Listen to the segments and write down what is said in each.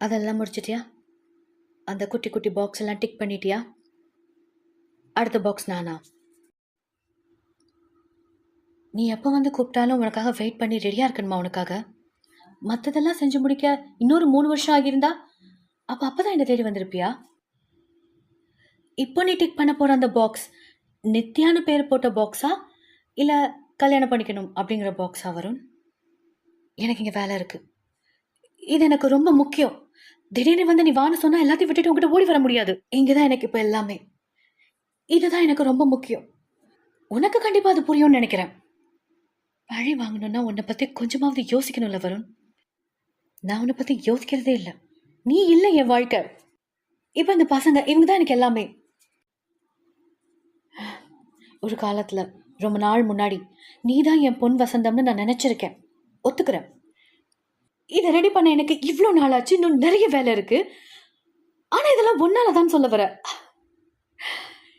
அதெல்லாம் முடிச்சிட்டியா? அந்த குட்டி குட்டி பாக்ஸ் எல்லாம் டிக் பண்ணிட்டியா? அடுத்த பாக்ஸ் நானா? நீ எப்போ வந்து கூப்பிட்டாலும் உனக்காக வெயிட் பண்ணி ரெடியாக இருக்கணுமா? உனக்காக மற்றதெல்லாம் செஞ்சு முடிக்க இன்னொரு 3 வருஷம் ஆகியிருந்தா அப்பதான் என்ன தேடி வந்திருப்பியா? இப்போ நீ டிக் பண்ண போற அந்த பாக்ஸ் நித்யான்னு பேர் போட்ட பாக்ஸா இல்லை கல்யாணம் பண்ணிக்கணும் அப்படிங்கிற பாக்ஸா வரும்? எனக்கு இங்கே வேலை இருக்கு. இது எனக்கு ரொம்ப முக்கியம். திடீர்னு வந்து நீ வான்னு சொன்னா எல்லாத்தையும் விட்டுட்டு உங்ககிட்ட ஓடி வர முடியாது. இங்கதான் எனக்கு இப்போ எல்லாமே. இதுதான் எனக்கு ரொம்ப முக்கியம். உனக்கு கண்டிப்பா அது புரியும்னு நினைக்கிறேன். பழி வாங்கணும்னா உன்னை பத்தி கொஞ்சமாவது யோசிக்கணும்ல வருண். நான் உன்னை பத்தி யோசிக்கிறதே இல்லை. நீ இல்லை என் வாழ்க்கை. இப்ப இந்த பசங்க இவங்க தான் எனக்கு எல்லாமே. ஒரு காலத்துல ரொம்ப நாள் முன்னாடி நீதான் என் பொன் வசந்தம்னு நான் நினைச்சிருக்கேன். ஒத்துக்கிறேன். இதை ரெடி பண்ண எனக்கு இவ்வளவு நாள் ஆச்சு. இன்னும் நிறைய வேலை இருக்கு. ஆனா இதெல்லாம் ஒன்னாலதான் சொல்ல வர.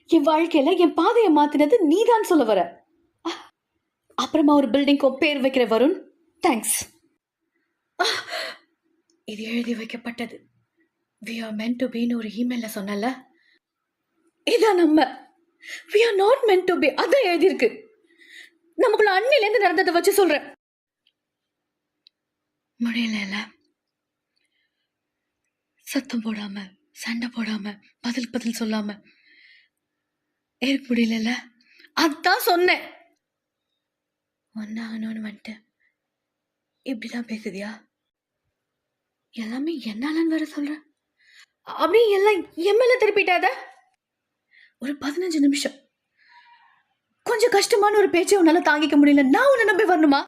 என் வாழ்க்கையில என் பாதையை மாத்தினது நீதான் சொல்ல வர. அப்புறமா ஒரு பில்டிங்க்கு பேர் வைக்கிற வருண். தேங்க்ஸ். இது எழுதி வைக்கப்பட்டது. We are meant to be ஒரு இமெயில்ல சொன்னல. இதான் நம்ம. We are not meant to be. அதான் எழுதியிருக்கு. நமக்குள்ள அன்னிலேருந்து நடந்ததை வச்சு சொல்றேன். முடியல. சத்தம் போடாம, சண்டை போடாம, பதில் சொல்லாம இருக்க முடியல. அதான் சொன்னேன். ஒன்னாகணும்னு வந்துட்டு இப்படிதான் பேசுதியா? எல்லாமே என்னாலன்னு வேற சொல்ற. அப்படியே எல்லாம் எம்எல்ஏ திருப்பிட்டாத. ஒரு 15 நிமிஷம் கொஞ்சம் கஷ்டமான ஒரு பேச்சை உன்னால தாங்கிக்க முடியல. நான் உன்னை நம்பி வரணுமா?